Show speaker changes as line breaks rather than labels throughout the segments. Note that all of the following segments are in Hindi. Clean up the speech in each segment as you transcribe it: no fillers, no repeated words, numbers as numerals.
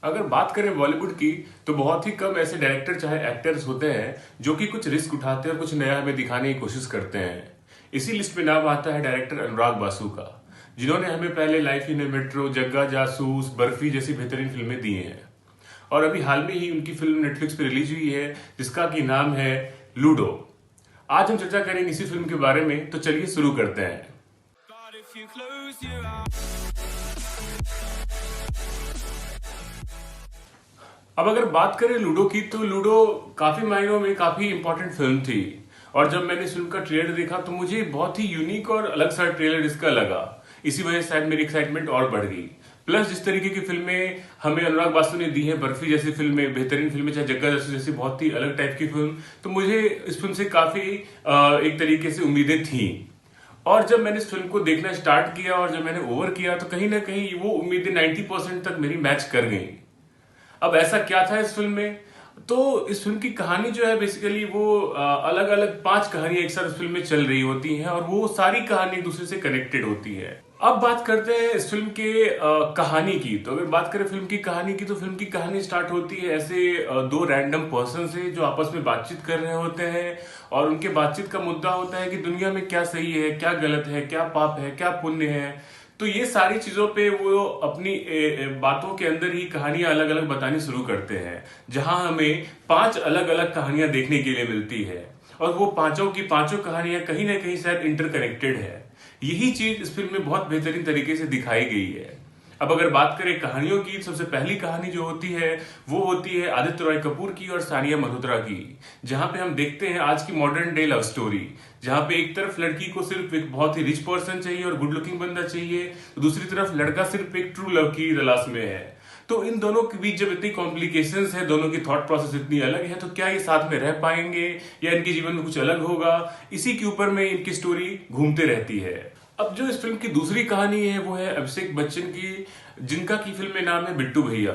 अगर बात करें बॉलीवुड की तो बहुत ही कम ऐसे डायरेक्टर चाहे एक्टर्स होते हैं जो कि कुछ रिस्क उठाते हैं और कुछ नया हमें दिखाने की कोशिश करते हैं। इसी लिस्ट में नाम आता है डायरेक्टर अनुराग बासु का, जिन्होंने हमें पहले लाइफ इन ए मेट्रो, जग्गा जासूस, बर्फी जैसी बेहतरीन फिल्में दी हैं। और अभी हाल में ही उनकी फिल्म नेटफ्लिक्स पर रिलीज हुई है जिसका की नाम है लूडो। आज हम चर्चा करेंगे इसी फिल्म के बारे में, तो चलिए शुरू करते हैं। अब अगर बात करें लूडो की तो लूडो काफी मायनों में काफी इंपॉर्टेंट फिल्म थी। और जब मैंने इस फिल्म का ट्रेलर देखा तो मुझे बहुत ही यूनिक और अलग सा ट्रेलर इसका लगा। इसी वजह से शायद मेरी एक्साइटमेंट और बढ़ गई। प्लस जिस तरीके की फिल्में हमें अनुराग बासु ने दी है, बर्फी जैसी फिल्में, बेहतरीन फिल्में, चाहे जग्गा जासूस जैसी बहुत ही अलग टाइप की फिल्म, तो मुझे इस फिल्म से काफी एक तरीके से उम्मीदें थी। और जब मैंने इस फिल्म को देखना स्टार्ट किया और जब मैंने ओवर किया तो कहीं ना कहीं वो उम्मीदें 90% तक मेरी मैच कर गई। अब ऐसा क्या था इस फिल्म में? तो इस फिल्म की कहानी जो है बेसिकली वो अलग अलग 5 कहानियां एक साथ इस फिल्म में चल रही होती हैं और वो सारी कहानी एक दूसरे से कनेक्टेड होती है। अब बात करते हैं इस फिल्म के कहानी की। तो अगर बात करें फिल्म की कहानी की तो फिल्म की कहानी स्टार्ट होती है ऐसे दो रैंडम पर्सन से जो आपस में बातचीत कर रहे होते हैं और उनके बातचीत का मुद्दा होता है कि दुनिया में क्या सही है, क्या गलत है, क्या पाप है, क्या पुण्य है। तो ये सारी चीजों पे वो अपनी बातों के अंदर ही कहानियां अलग अलग बतानी शुरू करते हैं, जहां हमें 5 अलग अलग कहानियां देखने के लिए मिलती है और वो पांचों की पांचों कहानियां कहीं ना कहीं शायद इंटरकनेक्टेड है। यही चीज इस फिल्म में बहुत बेहतरीन तरीके से दिखाई गई है। अब अगर बात करें कहानियों की, सबसे पहली कहानी जो होती है वो होती है आदित्य रॉय कपूर की और सानिया मल्होत्रा की, जहां पे हम देखते हैं आज की मॉडर्न डे लव स्टोरी, जहां पे एक तरफ लड़की को सिर्फ एक बहुत ही रिच पर्सन चाहिए और गुड लुकिंग बंदा चाहिए, तो दूसरी तरफ लड़का सिर्फ एक ट्रू लव की तलाश में है। तो इन दोनों के बीच जब इतनी कॉम्प्लिकेशंस है, दोनों की थॉट प्रोसेस इतनी अलग है, तो क्या ये साथ में रह पाएंगे या इनके जीवन में कुछ अलग होगा? इसी के ऊपर में इनकी स्टोरी घूमते रहती है। अब जो इस फिल्म की दूसरी कहानी है वो है अभिषेक बच्चन की, जिनका की फिल्म में नाम है बिट्टू भैया।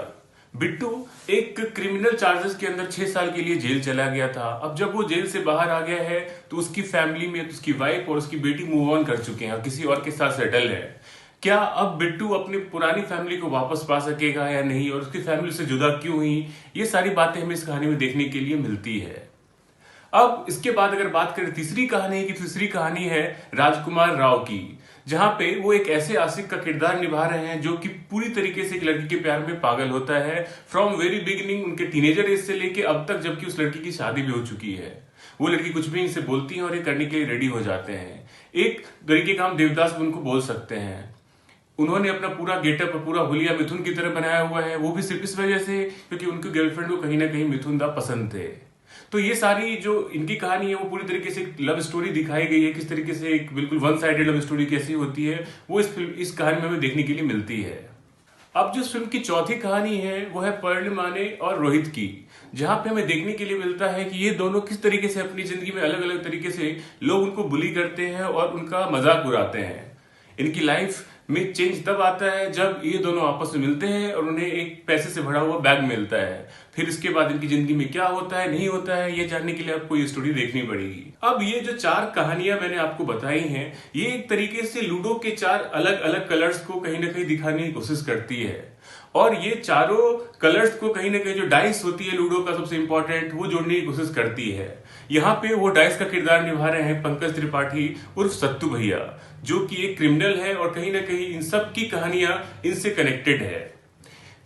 बिट्टू एक क्रिमिनल चार्जेस के अंदर 6 साल के लिए जेल चला गया था। अब जब वो जेल से बाहर आ गया है तो उसकी फैमिली में उसकी वाइफ और उसकी बेटी मूव ऑन कर चुके हैं और किसी और के साथ सेटल है। क्या अब बिट्टू अपनी पुरानी फैमिली को वापस पा सकेगा या नहीं, और उसकी फैमिली से जुदा क्यों हुई, ये सारी बातें हमें इस कहानी में देखने के लिए मिलती है। अब इसके बाद अगर बात करें तीसरी कहानी की, तीसरी कहानी है राजकुमार राव की, जहां पे वो एक ऐसे आशिक का किरदार निभा रहे हैं जो कि पूरी तरीके से एक लड़की के प्यार में पागल होता है, फ्रॉम वेरी बिगिनिंग, उनके टीनेजर एज से लेके अब तक, जबकि उस लड़की की शादी भी हो चुकी है। वो लड़की कुछ भी इनसे बोलती है और ये करने के लिए रेडी हो जाते हैं। एक तरीके का हम देवदास भी उनको बोल सकते हैं। उन्होंने अपना पूरा गेटअप, पूरा हुलिया मिथुन की तरह बनाया हुआ है, वो भी सिर्फ इस वजह से क्योंकि उनके गर्लफ्रेंड को कहीं ना कहीं मिथुन दा पसंद थे। तो ये सारी जो इनकी कहानी है वो पूरी तरीके से लव स्टोरी दिखाई गई है, किस तरीके से एक बिल्कुल वन साइडेड लव स्टोरी कैसी होती है वो इस कहानी में हमें देखने के लिए मिलती है। अब जो फिल्म की चौथी कहानी है वो है पर्णमाने और रोहित की, जहां पे हमें देखने के लिए मिलता है कि ये दोनों किस तरीके से अपनी जिंदगी में अलग अलग तरीके से लोग उनको बुली करते हैं और उनका मजाक उड़ाते हैं। इनकी लाइफ में चेंज तब आता है जब ये दोनों आपस में मिलते हैं और उन्हें एक पैसे से भरा हुआ बैग मिलता है। फिर इसके बाद इनकी जिंदगी में क्या होता है, नहीं होता है, ये जानने के लिए आपको ये स्टोरी देखनी पड़ेगी। अब ये जो 4 कहानियां मैंने आपको बताई हैं, ये एक तरीके से लूडो के 4 अलग अलग कलर्स को कहीं ना कहीं दिखाने की कोशिश करती है। और ये चारों कलर्स को कहीं ना कहीं जो डाइस होती है लूडो का सबसे इंपॉर्टेंट, वो जोड़ने की कोशिश करती है। यहाँ पे वो डाइस का किरदार निभा रहे हैं पंकज त्रिपाठी उर्फ सत्तू भैया, जो कि एक क्रिमिनल है और कहीं ना कहीं इन सब की कहानियां इनसे कनेक्टेड है।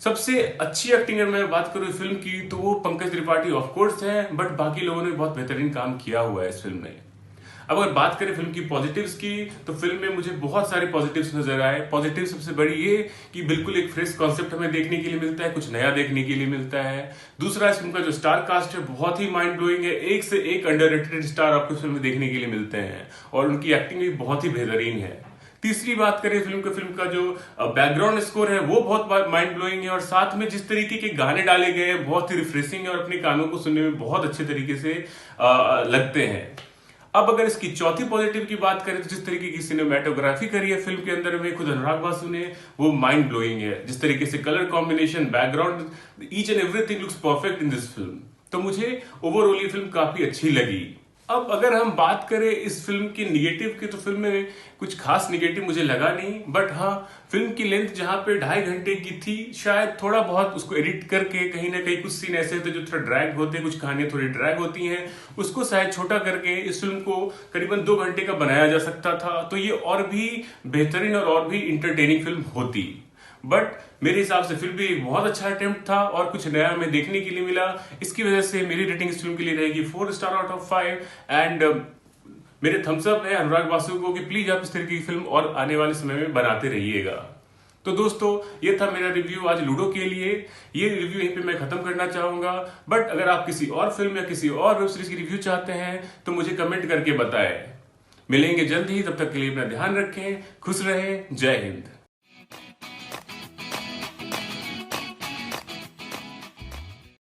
सबसे अच्छी एक्टिंग अगर मैं बात करूं फिल्म की तो वो पंकज त्रिपाठी ऑफ कोर्स है, बट बाकी लोगों ने बहुत बेहतरीन काम किया हुआ है इस फिल्म में। अब अगर बात करें फिल्म की पॉजिटिव्स की तो फिल्म में मुझे बहुत सारे पॉजिटिव्स नजर आए। पॉजिटिव सबसे बड़ी ये कि बिल्कुल एक फ्रेश कॉन्सेप्ट हमें देखने के लिए मिलता है, कुछ नया देखने के लिए मिलता है। दूसरा, इस फिल्म का जो स्टार कास्ट है बहुत ही माइंड ब्लोइंग है, एक से एक अंडररेटेड स्टार आपको फिल्म में देखने के लिए मिलते हैं और उनकी एक्टिंग भी बहुत ही बेहतरीन है। तीसरी बात करें फिल्म का जो बैकग्राउंड स्कोर है वो बहुत माइंड ब्लोइंग है और साथ में जिस तरीके के गाने डाले गए हैं बहुत ही रिफ्रेशिंग है और अपने कानों को सुनने में बहुत अच्छे तरीके से लगते हैं। अब अगर इसकी चौथी पॉजिटिव की बात करें तो जिस तरीके की सिनेमेटोग्राफी करी है फिल्म के अंदर में खुद अनुराग बासु ने, वो माइंड ब्लोइंग है। जिस तरीके से colour combination, background, each and everything looks perfect in this film. तो मुझे ओवरऑल ये फिल्म काफी अच्छी लगी। अब अगर हम बात करें इस फिल्म की निगेटिव की, तो फिल्म में कुछ खास निगेटिव मुझे लगा नहीं, बट हाँ, फिल्म की लेंथ जहां पे 2.5 घंटे की थी, शायद थोड़ा बहुत उसको एडिट करके कहीं ना कहीं कुछ सीन ऐसे थे जो थोड़ा ड्रैग होते, कुछ कहानियां थोड़ी ड्रैग होती हैं, उसको शायद छोटा करके इस फिल्म को करीबन 2 घंटे का बनाया जा सकता था, तो ये और भी बेहतरीन और भी इंटरटेनिंग फिल्म होती। बट मेरे हिसाब से फिर भी एक बहुत अच्छा अटेम्प्ट था और कुछ नया हमें देखने के लिए मिला। इसकी वजह से मेरी रेटिंग इस फिल्म के लिए रहेगी 4 स्टार आउट ऑफ 5। एंड मेरे थम्स अप है अनुराग बासु को कि प्लीज आप इस तरीके की फिल्म और आने वाले समय में बनाते रहिएगा। तो दोस्तों, ये था मेरा रिव्यू आज लूडो के लिए। ये रिव्यू यहीं पे मैं खत्म करना चाहूंगा, बट अगर आप किसी और फिल्म या किसी और वेब सीरीज की रिव्यू चाहते हैं तो मुझे कमेंट करके बताएं। मिलेंगे जल्द ही, तब तक के लिए अपना ध्यान रखें, खुश रहें, जय हिंद।